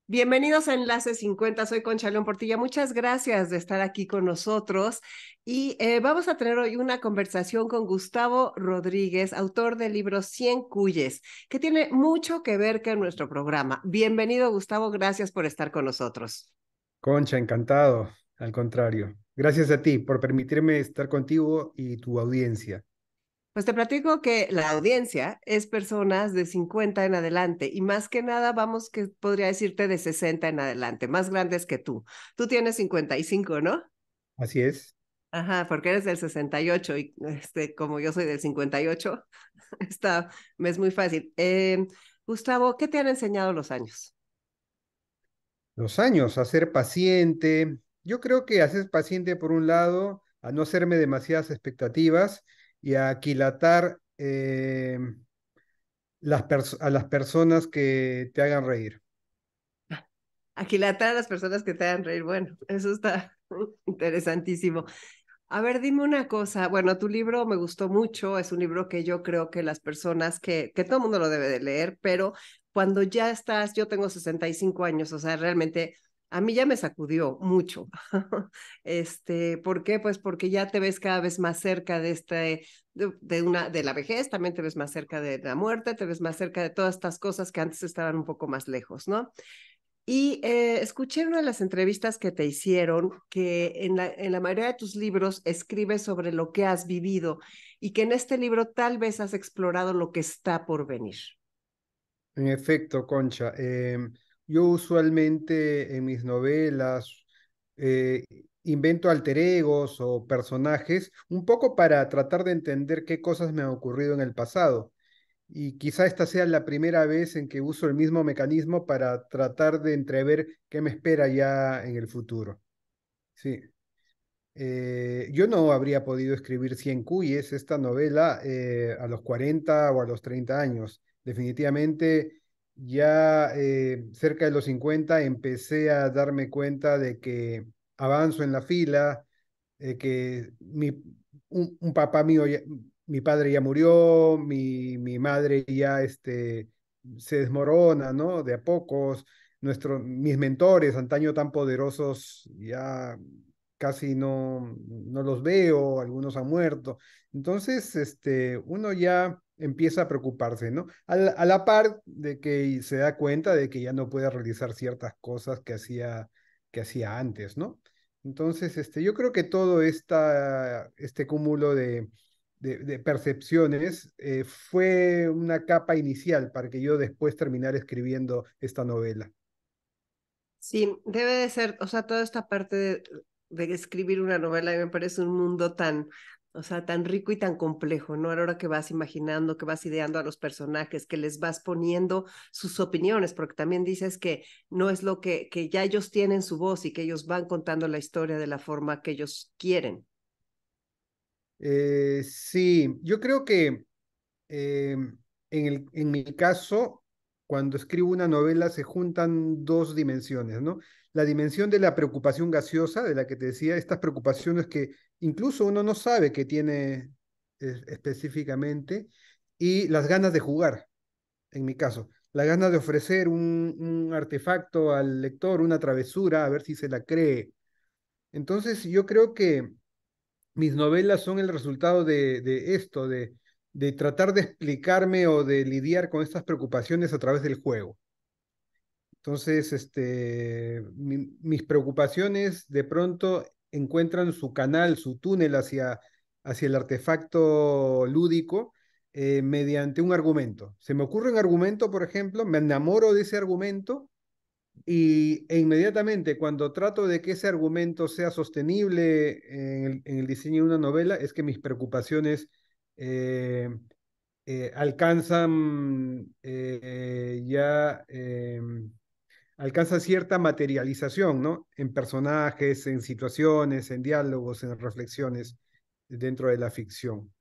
Bienvenidos a Enlace 50, soy Concha León Portilla. Muchas gracias de estar aquí con nosotros y vamos a tener hoy una conversación con Gustavo Rodríguez, autor del libro 100 Cuyes, que tiene mucho que ver con nuestro programa. Bienvenido, Gustavo, gracias por estar con nosotros. Concha, encantado. Al contrario. Gracias a ti por permitirme estar contigo y tu audiencia. Pues te platico que la audiencia es personas de 50 en adelante y más que nada vamos que podría decirte de 60 en adelante, más grandes que tú. Tú tienes 55, ¿no? Así es. Ajá, porque eres del 68 y como yo soy del 58, está, me es muy fácil. Gustavo, ¿qué te han enseñado los años? Los años, a ser paciente. Yo creo que a ser paciente, por un lado, a no hacerme demasiadas expectativas y a aquilatar a las personas que te hagan reír. Aquilatar a las personas que te hagan reír. Bueno, eso está interesantísimo. A ver, dime una cosa. Bueno, tu libro me gustó mucho. Es un libro que yo creo que las personas que todo el mundo lo debe de leer, pero cuando ya estás, yo tengo 65 años, o sea, realmente a mí ya me sacudió mucho. ¿Por qué? Pues porque ya te ves cada vez más cerca de la vejez, también te ves más cerca de la muerte, te ves más cerca de todas estas cosas que antes estaban un poco más lejos, ¿no? Y escuché en una de las entrevistas que te hicieron que en la mayoría de tus libros escribes sobre lo que has vivido y que en este libro tal vez has explorado lo que está por venir. En efecto, Concha, yo usualmente en mis novelas eh, invento alter egos o personajes un poco para tratar de entender qué cosas me han ocurrido en el pasado. Y quizá esta sea la primera vez en que uso el mismo mecanismo para tratar de entrever qué me espera ya en el futuro. Sí. Yo no habría podido escribir Cien Cuyes, esta novela, a los 40 o a los 30 años. Definitivamente, ya cerca de los 50 empecé a darme cuenta de que avanzo en la fila, que un papá mío, mi padre ya murió, mi madre ya se desmorona, ¿no? De a pocos. Mis mentores, antaño tan poderosos, ya casi no los veo, algunos han muerto. Entonces, uno ya empieza a preocuparse, ¿no? A la par de que se da cuenta de que ya no puede realizar ciertas cosas que hacía antes, ¿no? Entonces, yo creo que todo este cúmulo de percepciones fue una capa inicial para que yo después terminara escribiendo esta novela. Sí, debe de ser, o sea, toda esta parte de escribir una novela a mí me parece un mundo tan, o sea, tan rico y tan complejo, ¿no? A la hora que vas imaginando, que vas ideando a los personajes, que les vas poniendo sus opiniones, porque también dices que no es lo que ya ellos tienen su voz y que ellos van contando la historia de la forma que ellos quieren. Sí, yo creo que en mi caso, cuando escribo una novela, se juntan dos dimensiones, ¿no? La dimensión de la preocupación gaseosa, de la que te decía, estas preocupaciones que incluso uno no sabe que tiene específicamente, y las ganas de jugar, en mi caso. La ganas de ofrecer un artefacto al lector, una travesura, a ver si se la cree. Entonces, yo creo que mis novelas son el resultado de esto, de tratar de explicarme o de lidiar con estas preocupaciones a través del juego. Entonces, mis preocupaciones de pronto encuentran su canal, su túnel hacia el artefacto lúdico mediante un argumento. Se me ocurre un argumento, por ejemplo, me enamoro de ese argumento e inmediatamente cuando trato de que ese argumento sea sostenible en el diseño de una novela, es que mis preocupaciones alcanzan alcanzan cierta materialización, ¿no? En personajes, en situaciones, en diálogos, en reflexiones dentro de la ficción.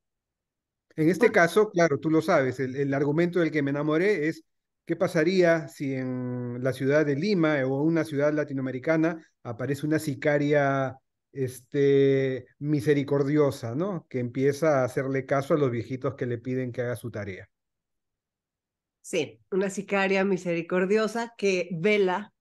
En este caso, claro, tú lo sabes, el argumento del que me enamoré es qué pasaría si en la ciudad de Lima o una ciudad latinoamericana aparece una sicaria misericordiosa, ¿no? Que empieza a hacerle caso a los viejitos que le piden que haga su tarea. Sí, una sicaria misericordiosa que vela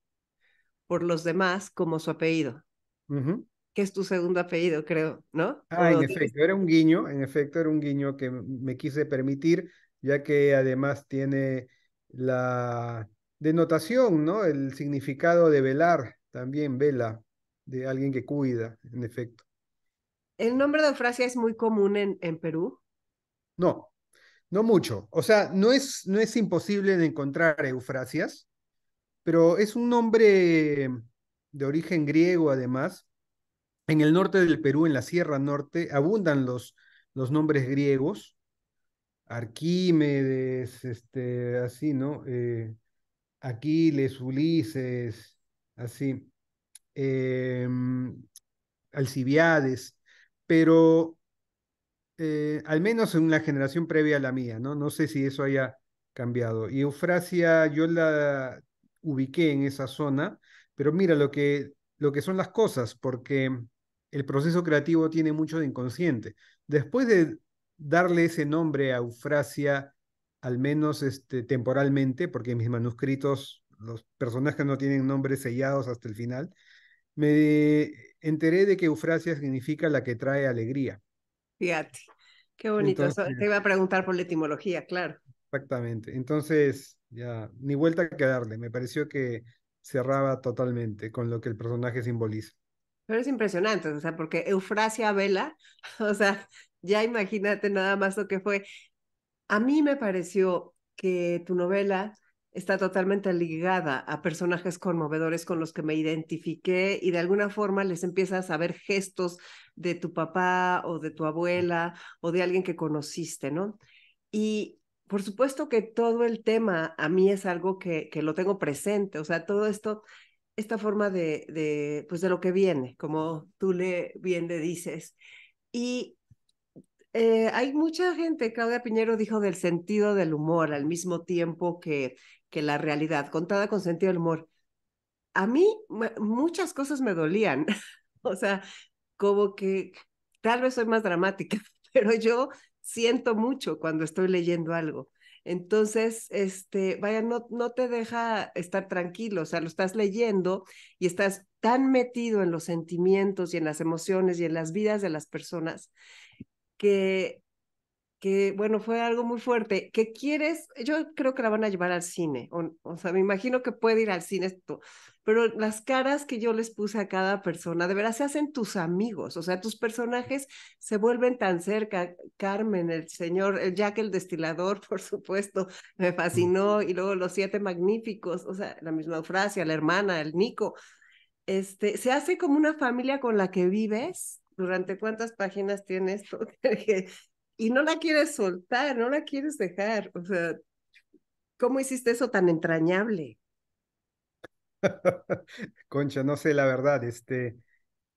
por los demás como su apellido, Ujú. que es tu segundo apellido, creo, ¿no? Ah, en O tienes... efecto, era un guiño, en efecto, era un guiño que me quise permitir, ya que además tiene la denotación, ¿no? El significado de velar, también vela, de alguien que cuida, en efecto. El nombre de Eufrasia es muy común en Perú. No, no mucho. O sea, no es imposible de encontrar eufrasias, pero es un nombre de origen griego, además. En el norte del Perú, en la Sierra Norte, abundan los nombres griegos. Arquímedes, así, ¿no? Aquiles, Ulises, así, Alcibiades, pero al menos en la generación previa a la mía, ¿no? No sé si eso haya cambiado. Y Eufrasia yo la ubiqué en esa zona, pero mira lo que son las cosas, porque el proceso creativo tiene mucho de inconsciente. Después de darle ese nombre a Eufrasia, al menos temporalmente, porque en mis manuscritos los personajes no tienen nombres sellados hasta el final, me enteré de que Eufrasia significa la que trae alegría. Fíjate, qué bonito. Eso, te Entonces, iba a preguntar por la etimología, claro. exactamente. Entonces, ya, ni vuelta que darle. Me pareció que cerraba totalmente con lo que el personaje simboliza. Pero es impresionante, o sea, porque Eufrasia Vela, o sea, ya imagínate nada más lo que fue. A mí me pareció que tu novela está totalmente ligada a personajes conmovedores con los que me identifiqué y de alguna forma les empiezas a ver gestos de tu papá o de tu abuela o de alguien que conociste, ¿no? Y por supuesto que todo el tema a mí es algo que lo tengo presente, o sea, todo esto, esta forma pues de lo que viene, como tú bien le dices. Y hay mucha gente, Claudia Piñero dijo del sentido del humor al mismo tiempo que la realidad, contada con sentido del humor. A mí muchas cosas me dolían, o sea, como que tal vez soy más dramática, pero yo siento mucho cuando estoy leyendo algo. Entonces, vaya, no te deja estar tranquilo, o sea, lo estás leyendo y estás tan metido en los sentimientos y en las emociones y en las vidas de las personas que bueno, fue algo muy fuerte. ¿Qué quieres? Yo creo que la van a llevar al cine. O sea, me imagino que puede ir al cine esto. Pero las caras que yo les puse a cada persona, de veras se hacen tus amigos. O sea, tus personajes se vuelven tan cerca. Carmen, el señor, el Jack el destilador, por supuesto, me Mm. fascinó. Y luego los siete magníficos, o sea, la misma Eufrasia, la hermana, el Nico. Se hace como una familia con la que vives. ¿Durante cuántas páginas tienes? Y no la quieres soltar, no la quieres dejar. O sea, ¿cómo hiciste eso tan entrañable? Concha, no sé la verdad.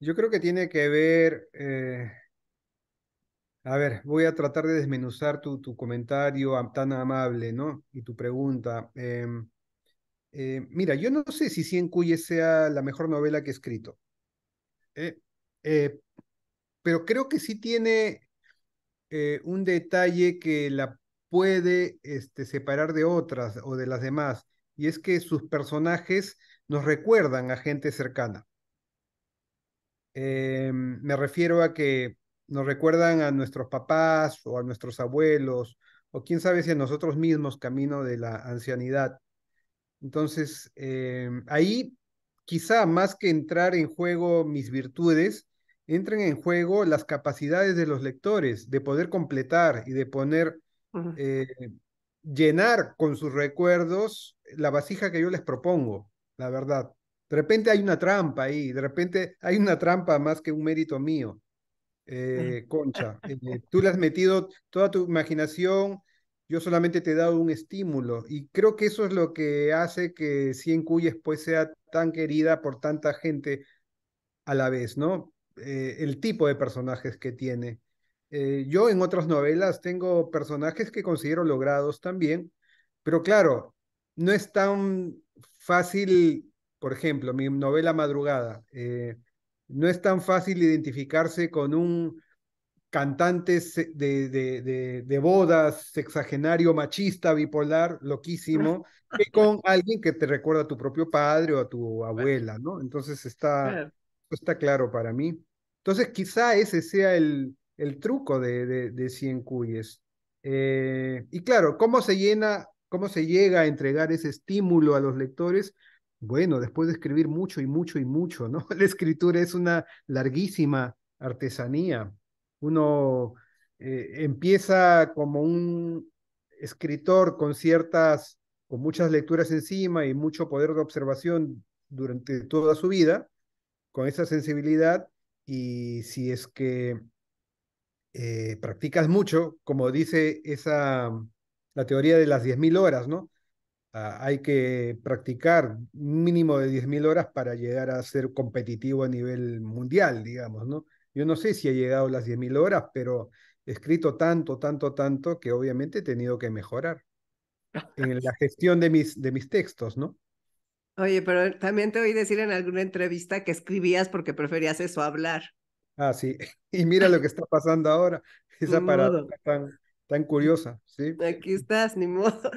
Yo creo que tiene que ver. A ver, voy a tratar de desmenuzar tu comentario tan amable, ¿no? Y tu pregunta. Mira, yo no sé si Cien Cuyes sea la mejor novela que he escrito, ¿eh? Eh, pero creo que sí tiene un detalle que la puede separar de otras o de las demás, y es que sus personajes nos recuerdan a gente cercana. Me refiero a que nos recuerdan a nuestros papás o a nuestros abuelos, o quién sabe si a nosotros mismos camino de la ancianidad. Entonces, ahí quizá más que entrar en juego mis virtudes, entren en juego las capacidades de los lectores de poder completar y de poner, Ujú. eh, llenar con sus recuerdos la vasija que yo les propongo, la verdad. De repente hay una trampa ahí, de repente hay una trampa más que un mérito mío. Concha, tú le has metido toda tu imaginación, yo solamente te he dado un estímulo y creo que eso es lo que hace que Cien Cuyes pues sea tan querida por tanta gente a la vez, ¿no? El tipo de personajes que tiene. Yo en otras novelas tengo personajes que considero logrados también, pero claro, no es tan fácil, por ejemplo, mi novela Madrugada, no es tan fácil identificarse con un cantantes de bodas, sexagenario, machista, bipolar, loquísimo, que con alguien que te recuerda a tu propio padre o a tu abuela, ¿no? Entonces Claro. está claro para mí. Entonces quizá ese sea el truco de Cien Cuyes. Y claro, cómo se llega a entregar ese estímulo a los lectores? Bueno, después de escribir mucho y mucho y mucho, ¿no? La escritura es una larguísima artesanía. Uno empieza como un escritor con muchas lecturas encima y mucho poder de observación durante toda su vida, con esa sensibilidad, y si es que practicas mucho, como dice la teoría de las 10.000 horas, ¿no? Hay que practicar un mínimo de 10.000 horas para llegar a ser competitivo a nivel mundial, digamos, ¿no? Yo no sé si he llegado a las 10.000 horas, pero he escrito tanto, tanto, tanto que obviamente he tenido que mejorar en la gestión de mis textos, ¿no? Oye, pero también te oí decir en alguna entrevista que escribías porque preferías eso a hablar. Ah, sí. Y mira lo que está pasando ahora, Ni esa modo. paradoja tan curiosa, ¿sí? Aquí estás, ni modo.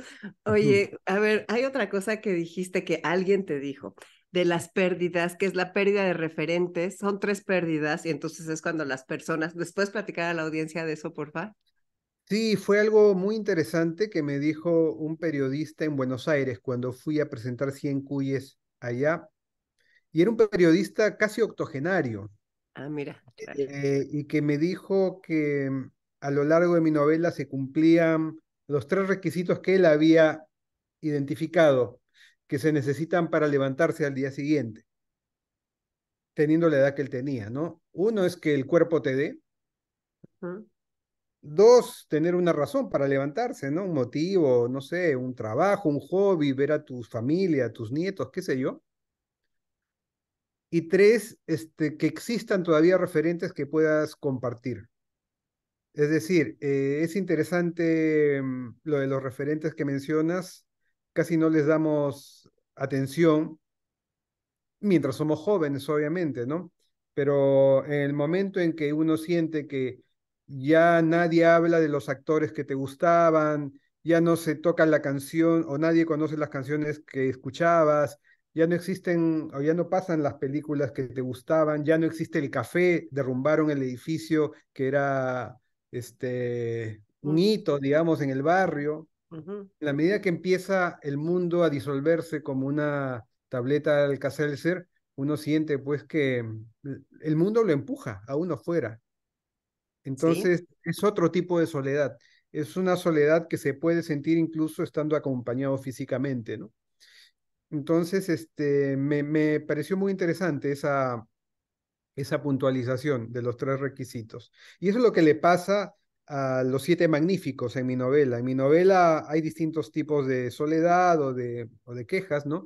Oye, a ver, hay otra cosa que dijiste que alguien te dijo de las pérdidas, que es la pérdida de referentes. Son tres pérdidas y entonces es cuando las personas, después platicar a la audiencia de eso, por favor. Sí, fue algo muy interesante que me dijo un periodista en Buenos Aires cuando fui a presentar Cien Cuyes allá. Y era un periodista casi octogenario, Ah, mira, órale. y que me dijo que a lo largo de mi novela se cumplían los tres requisitos que él había identificado que se necesitan para levantarse al día siguiente, teniendo la edad que él tenía, ¿no? Uno es que el cuerpo te dé. Ujú. Dos, tener una razón para levantarse, ¿no? Un motivo, no sé, un trabajo, un hobby, ver a tu familia, a tus nietos, qué sé yo. Y tres, que existan todavía referentes que puedas compartir. Es decir, es interesante lo de los referentes que mencionas, casi no les damos atención mientras somos jóvenes, obviamente, ¿no? Pero en el momento en que uno siente que ya nadie habla de los actores que te gustaban, ya no se toca la canción o nadie conoce las canciones que escuchabas, ya no existen o ya no pasan las películas que te gustaban, ya no existe el café, derrumbaron el edificio que era un Ujú. hito, digamos, en el barrio. Ujú. En la medida que empieza el mundo a disolverse como una tableta Alka-Seltzer, uno siente pues que el mundo lo empuja a uno fuera. Sí, Entonces es otro tipo de soledad. Es una soledad que se puede sentir incluso estando acompañado físicamente, ¿no? Entonces, me pareció muy interesante esa puntualización de los tres requisitos. Y eso es lo que le pasa a los siete magníficos en mi novela. En mi novela hay distintos tipos de soledad o de quejas, ¿no?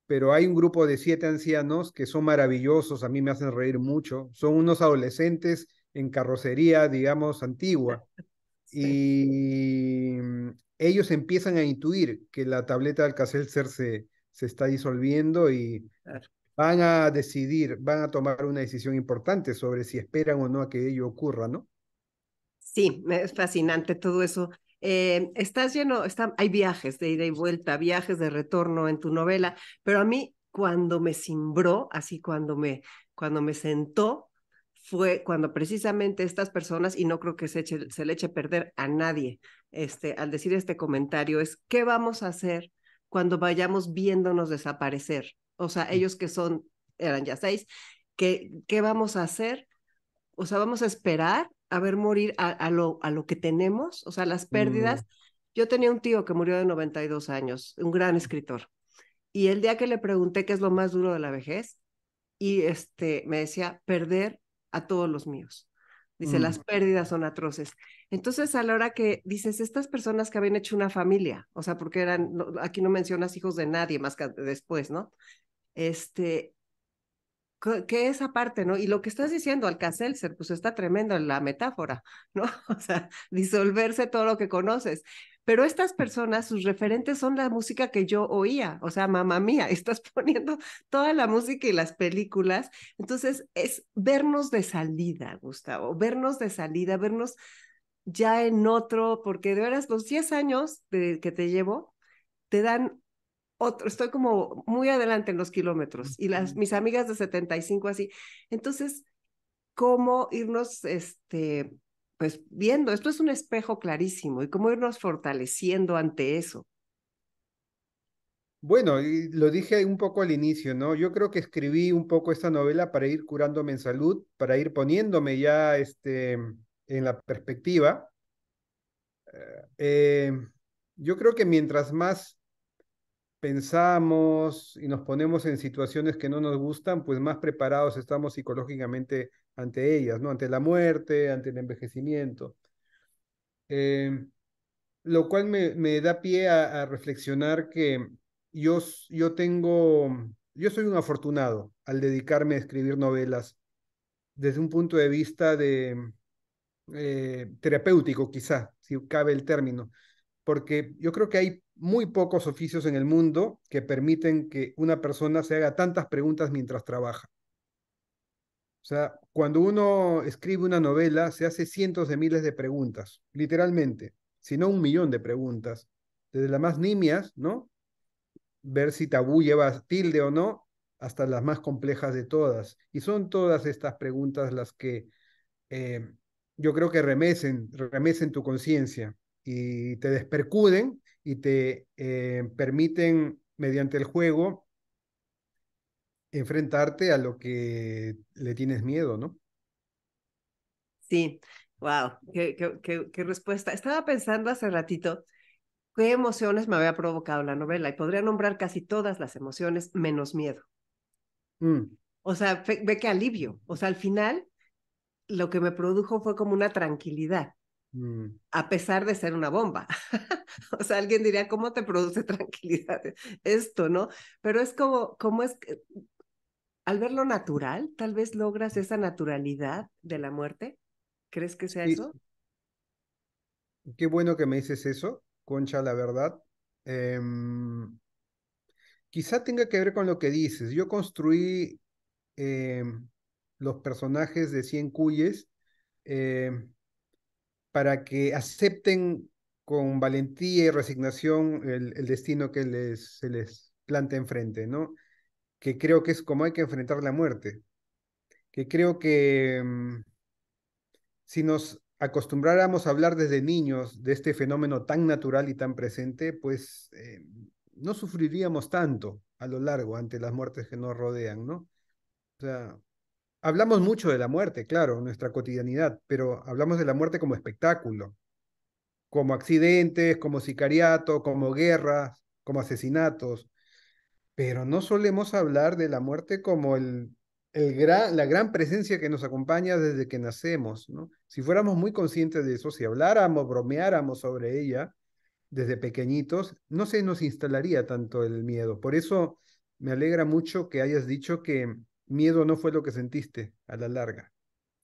Pero hay un grupo de siete ancianos que son maravillosos, a mí me hacen reír mucho. Son unos adolescentes en carrocería, digamos, antigua. sí, Y ellos empiezan a intuir que la tableta de Alka-Seltzer se está disolviendo y claro. van a decidir, van a tomar una decisión importante sobre si esperan o no a que ello ocurra, ¿no? Sí, es fascinante todo eso. Estás lleno, hay viajes de ida y vuelta, viajes de retorno en tu novela, pero a mí cuando me cimbró, así cuando me sentó, fue cuando precisamente estas personas, y no creo que se le eche a perder a nadie, al decir este comentario, es ¿qué vamos a hacer cuando vayamos viéndonos desaparecer? O sea, ellos que eran ya seis, ¿qué vamos a hacer? O sea, vamos a esperar a ver morir a lo que tenemos, o sea, las Mm, pérdidas. Yo tenía un tío que murió de 92 años, un gran escritor, y el día que le pregunté qué es lo más duro de la vejez, y me decía, perder a todos los míos. Dice, las mm, pérdidas son atroces. Entonces, a la hora que dices, estas personas que habían hecho una familia, o sea, porque aquí no mencionas hijos de nadie más que después, ¿no? Este, que esa parte, ¿no? Y lo que estás diciendo, Alka-Seltzer, pues está tremendo la metáfora, ¿no? O sea, disolverse todo lo que conoces. pero estas personas, sus referentes son la música que yo oía, o sea, mamá mía, estás poniendo toda la música y las películas, entonces es vernos de salida, Gustavo, vernos de salida, vernos ya en otro, porque de veras los 10 años que te llevo te dan otro, estoy como muy adelante en los kilómetros y mis amigas de 75 así. Entonces, ¿cómo irnos, pues viendo? Esto es un espejo clarísimo y cómo irnos fortaleciendo ante eso. Bueno, y lo dije un poco al inicio, ¿no? Yo creo que escribí un poco esta novela para ir curándome en salud, para ir poniéndome ya en la perspectiva. Eh, yo creo que mientras más pensamos y nos ponemos en situaciones que no nos gustan, pues más preparados estamos psicológicamente ante ellas, ¿no? Ante la muerte, ante el envejecimiento. Eh, lo cual me da pie a reflexionar que yo soy un afortunado al dedicarme a escribir novelas desde un punto de vista de terapéutico, quizá, si cabe el término, porque yo creo que hay muy pocos oficios en el mundo que permiten que una persona se haga tantas preguntas mientras trabaja. O sea, cuando uno escribe una novela, se hace cientos de miles de preguntas, literalmente, si no 1 millón de preguntas, desde las más nimias, ¿no? Ver si tabú lleva tilde o no, hasta las más complejas de todas. Y son todas estas preguntas las que eh, yo creo que remecen tu conciencia y te despercuden y te permiten, mediante el juego, enfrentarte a lo que le tienes miedo, ¿no? Sí, wow, qué respuesta. Estaba pensando hace ratito qué emociones me había provocado la novela y podría nombrar casi todas las emociones menos miedo. Mm, O sea, ve qué alivio. O sea, al final lo que me produjo fue como una tranquilidad, mm. a pesar de ser una bomba. O sea, alguien diría, ¿cómo te produce tranquilidad esto, no? Pero es como es que al verlo natural, tal vez logras esa naturalidad de la muerte. ¿Crees que sea Sí, eso? qué bueno que me dices eso, Concha, la verdad. Quizá tenga que ver con lo que dices. Yo construí los personajes de Cien Cuyes em, para que acepten con valentía y resignación el destino que se les planta enfrente, ¿no? Que creo que es como hay que enfrentar la muerte, que creo que si nos acostumbráramos a hablar desde niños de este fenómeno tan natural y tan presente, pues no sufriríamos tanto a lo largo ante las muertes que nos rodean, ¿no? O sea, hablamos mucho de la muerte, claro, en nuestra cotidianidad, pero hablamos de la muerte como espectáculo, como accidentes, como sicariato, como guerras, como asesinatos, pero no solemos hablar de la muerte como la gran presencia que nos acompaña desde que nacemos, ¿no? Si fuéramos muy conscientes de eso, si habláramos, bromeáramos sobre ella desde pequeñitos, no se nos instalaría tanto el miedo. Por eso me alegra mucho que hayas dicho que miedo no fue lo que sentiste a la larga.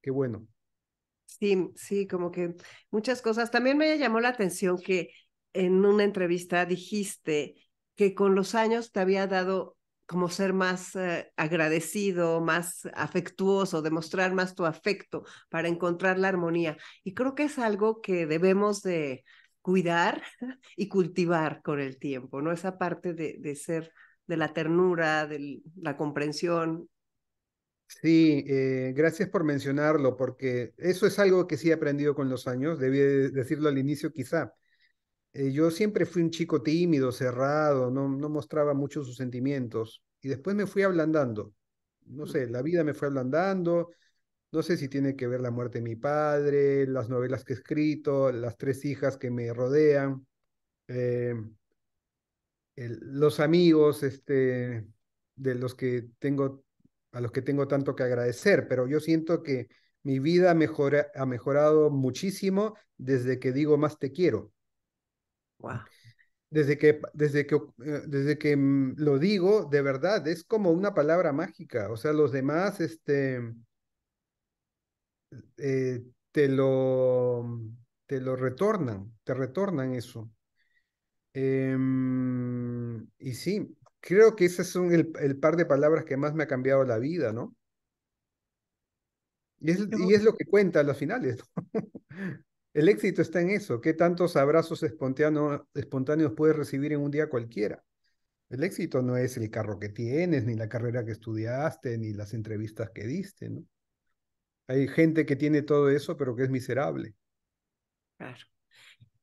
Qué bueno. Sí, sí, como que muchas cosas. También me llamó la atención que en una entrevista dijiste que con los años te había dado como ser más agradecido, más afectuoso, demostrar más tu afecto para encontrar la armonía. Y creo que es algo que debemos de cuidar y cultivar con el tiempo, ¿no? Esa parte de ser, de la ternura, de la comprensión. Sí, gracias por mencionarlo, porque eso es algo que sí he aprendido con los años, debí decirlo al inicio quizá. Yo siempre fui un chico tímido, cerrado, no mostraba mucho sus sentimientos y después me fui ablandando. No sé, la vida me fue ablandando, no sé si tiene que ver la muerte de mi padre, las novelas que he escrito, las 3 hijas que me rodean, eh, los amigos de los que tengo, a los que tengo tanto que agradecer, pero yo siento que mi vida ha mejorado muchísimo desde que digo más te quiero. Wow. Desde que lo digo, de verdad, es como una palabra mágica. O sea, los demás eh, te lo, te retornan eso. Y sí, creo que ese es el par de palabras que más me ha cambiado la vida, ¿no? Y es lo que cuenta a los finales, ¿no? El éxito está en eso. ¿Qué tantos abrazos espontáneos puedes recibir en un día cualquiera? El éxito no es el carro que tienes, ni la carrera que estudiaste, ni las entrevistas que diste, ¿no? Hay gente que tiene todo eso, pero que es miserable. Claro.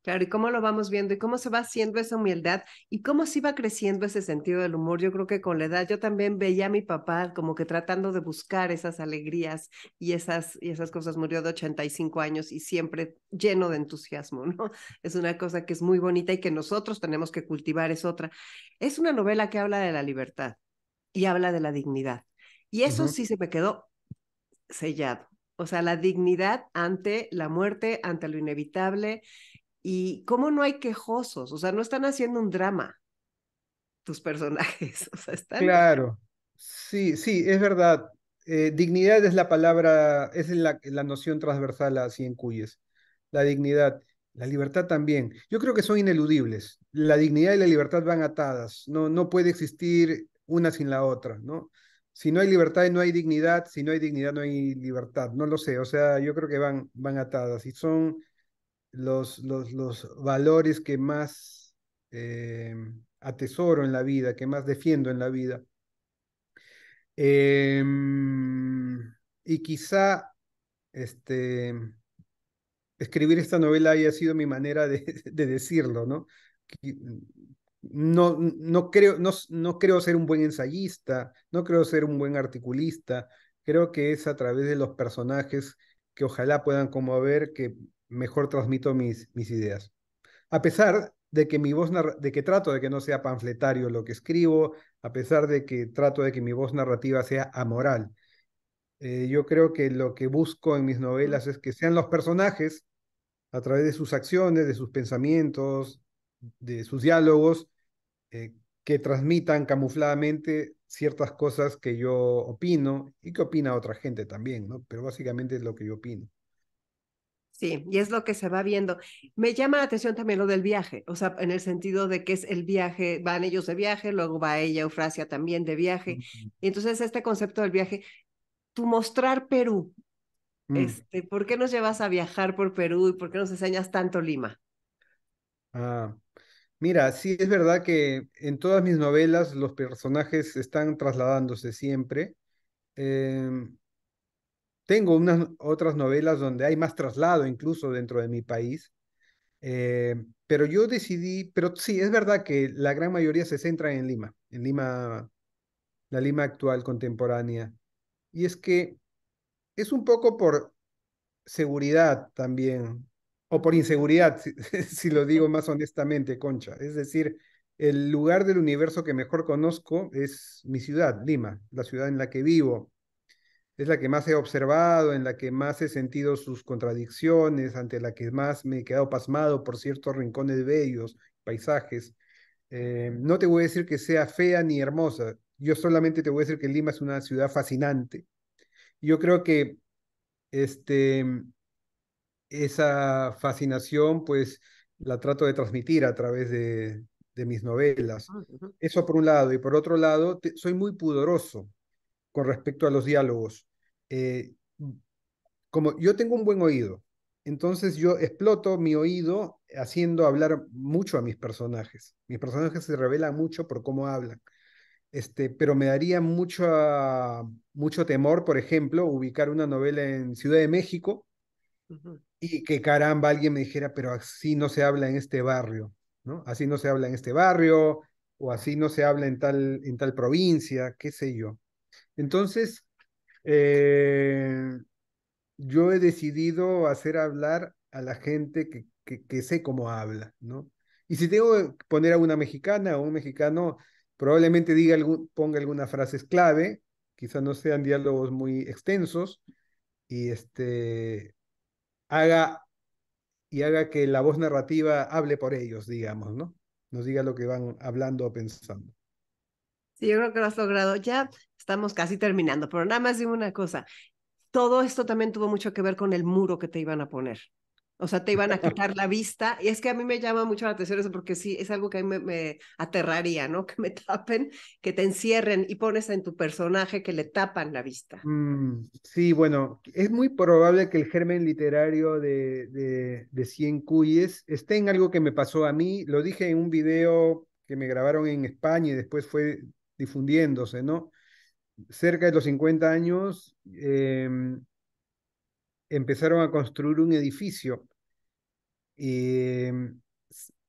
Claro, y cómo lo vamos viendo y cómo se va haciendo esa humildad y cómo se va creciendo ese sentido del humor. Yo creo que con la edad yo también veía a mi papá como que tratando de buscar esas alegrías y esas cosas. Murió de 85 años y siempre lleno de entusiasmo, ¿no? Es una cosa que es muy bonita y que nosotros tenemos que cultivar, es otra. Es una novela que habla de la libertad y habla de la dignidad. Y eso Ujú. sí se me quedó sellado. O sea, la dignidad ante la muerte, ante lo inevitable y cómo no hay quejosos, o sea, no están haciendo un drama tus personajes, o sea, están... Claro, sí, sí, es verdad. Dignidad es la palabra, es la noción transversal a Cuyes. La dignidad, la libertad también. Yo creo que son ineludibles. La dignidad y la libertad van atadas. No, no puede existir una sin la otra, ¿no? Si no hay libertad, no hay dignidad. Si no hay dignidad, no hay libertad. No lo sé. O sea, yo creo que van atadas y son los valores que más eh, atesoro en la vida, que más defiendo en la vida. Y quizá este, escribir esta novela haya sido mi manera de decirlo, ¿no? Que- No, no creo ser un buen ensayista, no creo ser un buen articulista, creo que es a través de los personajes que ojalá puedan conmover que mejor transmito mis ideas. A pesar de que de que trato de que no sea panfletario lo que escribo, a pesar de que trato de que mi voz narrativa sea amoral. Yo creo que lo que busco en mis novelas es que sean los personajes, a través de sus acciones, de sus pensamientos, de sus diálogos, eh, que transmitan camufladamente ciertas cosas que yo opino y que opina otra gente también, ¿no? Pero básicamente es lo que yo opino. Sí, y es lo que se va viendo. Me llama la atención también lo del viaje, o sea, en el sentido de que es el viaje, van ellos de viaje, luego va ella, Eufrasia, también de viaje. Y entonces este concepto del viaje, tu mostrar Perú, Mm. ¿por qué nos llevas a viajar por Perú y por qué nos enseñas tanto Lima? Ah, mira, sí es verdad que en todas mis novelas los personajes están trasladándose siempre. Em, Tengo unas otras novelas donde hay más traslado incluso dentro de mi país, pero yo decidí, pero sí, es verdad que la gran mayoría se centra en Lima, la Lima actual, contemporánea. Y es que es un poco por seguridad también, o por Ujú. inseguridad, si lo digo más honestamente, Concha. Es decir, el lugar del universo que mejor conozco es mi ciudad, Lima, la ciudad en la que vivo. Es la que más he observado, en la que más he sentido sus contradicciones, ante la que más me he quedado pasmado por ciertos rincones bellos, paisajes. No te voy a decir que sea fea ni hermosa, yo solamente te voy a decir que Lima es una ciudad fascinante. Yo creo que este, esa fascinación, pues, la trato de transmitir a través de mis novelas. Ujú. Eso por un lado, y por otro lado, soy muy pudoroso con respecto a los diálogos. Eh, Como yo tengo un buen oído, entonces yo exploto mi oído haciendo hablar mucho a mis personajes. Mis personajes se revelan mucho por cómo hablan. Pero me daría mucho temor, por ejemplo, ubicar una novela en Ciudad de México Ujú. y que caramba alguien me dijera, pero así no se habla en este barrio, ¿no? Así no se habla en este barrio o así no se habla en tal provincia, qué sé yo. Entonces, eh, yo he decidido hacer hablar a la gente que sé cómo habla, ¿no? Y si tengo que poner a una mexicana o un mexicano, probablemente ponga algunas frases clave, quizás no sean diálogos muy extensos, y haga, haga que la voz narrativa hable por ellos, digamos, ¿no? Nos diga lo que van hablando o pensando. Sí, yo creo que lo has logrado. Ya estamos casi terminando, pero nada más dime una cosa. Todo esto también tuvo mucho que ver con el muro que te iban a poner. O sea, te iban a quitar la vista. Y es que a mí me llama mucho la atención eso porque sí, es algo que a mí me aterraría, ¿no? Que me tapen, que te encierren y pones en tu personaje que le tapan la vista. Sí, bueno, es muy probable que el germen literario de Cien Cuyes esté en algo que me pasó a mí. Lo dije en un video que me grabaron en España y después fue difundiéndose, ¿no? Cerca de los 50 años empezaron a construir un edificio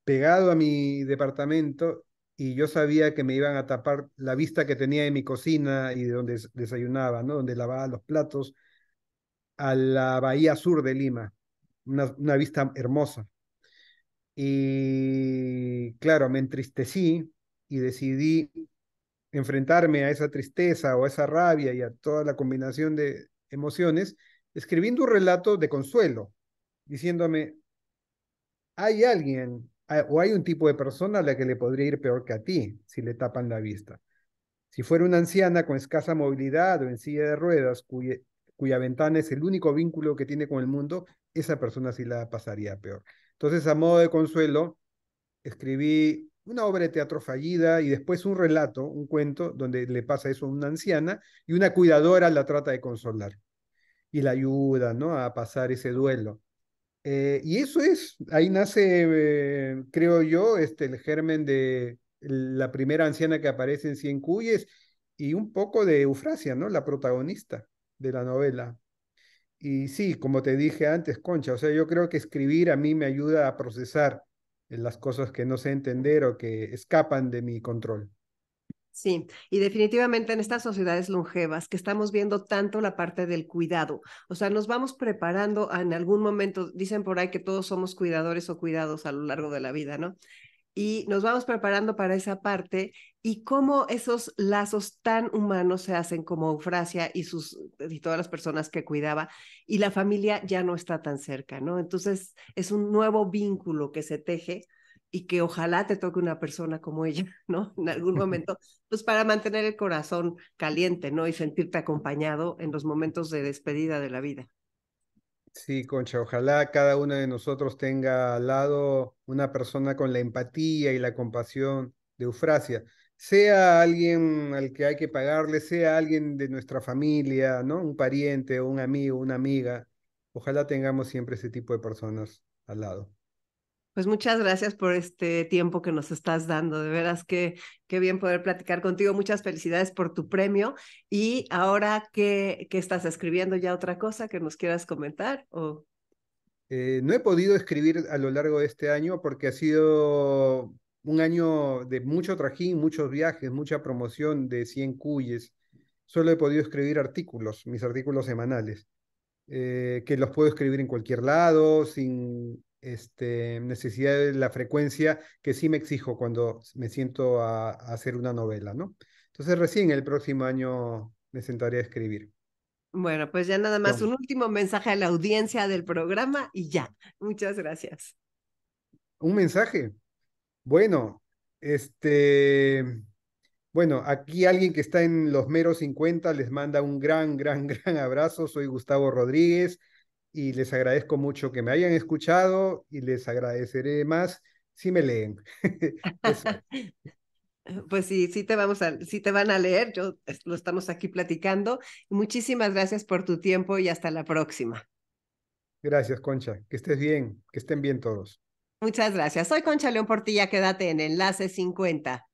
pegado a mi departamento y yo sabía que me iban a tapar la vista que tenía de mi cocina y de donde desayunaba, ¿no? Donde lavaba los platos, a la bahía sur de Lima, una vista hermosa. Y claro, me entristecí y decidí enfrentarme a esa tristeza o a esa rabia y a toda la combinación de emociones, escribiendo un relato de consuelo, diciéndome, hay alguien o hay un tipo de persona a la que le podría ir peor que a ti si le tapan la vista. Si fuera una anciana con escasa movilidad o en silla de ruedas, cuya ventana es el único vínculo que tiene con el mundo, esa persona sí la pasaría peor. Entonces, a modo de consuelo, escribí una obra de teatro fallida y después un relato, un cuento, donde le pasa eso a una anciana y una cuidadora la trata de consolar y la ayuda, ¿no? A pasar ese duelo. Y eso es, ahí nace, creo yo, el germen de la primera anciana que aparece en Cien Cuyes y un poco de Eufrasia, ¿no? La protagonista de la novela. Y sí, como te dije antes, Concha, o sea, yo creo que escribir a mí me ayuda a procesar las cosas que no sé entender o que escapan de mi control. Sí, y definitivamente en estas sociedades longevas que estamos viendo tanto la parte del cuidado, o sea, nos vamos preparando en algún momento, dicen por ahí que todos somos cuidadores o cuidados a lo largo de la vida, ¿no? Y nos vamos preparando para esa parte y cómo esos lazos tan humanos se hacen como Eufrasia y todas las personas que cuidaba y la familia ya no está tan cerca, ¿no? Entonces es un nuevo vínculo que se teje y que ojalá te toque una persona como ella, ¿no? En algún momento, pues para mantener el corazón caliente, ¿no? Y sentirte acompañado en los momentos de despedida de la vida. Sí, Concha, ojalá cada uno de nosotros tenga al lado una persona con la empatía y la compasión de Eufrasia, sea alguien al que hay que pagarle, sea alguien de nuestra familia, ¿no? Un pariente o un amigo, una amiga. Ojalá tengamos siempre ese tipo de personas al lado. Pues muchas gracias por este tiempo que nos estás dando. De veras que qué bien poder platicar contigo. Muchas felicidades por tu premio. Y ahora, ¿qué estás escribiendo ya otra cosa que nos quieras comentar? O No he podido escribir a lo largo de este año porque ha sido un año de mucho trajín, muchos viajes, mucha promoción de 100 cuyes. Solo he podido escribir artículos, mis artículos semanales, que los puedo escribir en cualquier lado, sin necesidad de la frecuencia que sí me exijo cuando me siento a hacer una novela, ¿no? Entonces recién el próximo año me sentaré a escribir. bueno, pues ya nada más Con un último mensaje a la audiencia del programa y ya. Muchas gracias. un mensaje. Bueno, este, bueno, aquí alguien que está en los meros 50 les manda un gran, gran, gran abrazo. Soy Gustavo Rodríguez y les agradezco mucho que me hayan escuchado y les agradeceré más si me leen. Eso. Pues sí, sí te van a leer. Lo estamos aquí platicando. Muchísimas gracias por tu tiempo y hasta la próxima. Gracias, Concha. Que estés bien, que estén bien todos. Muchas gracias. Soy Concha León Portilla. Quédate en Enlace 50.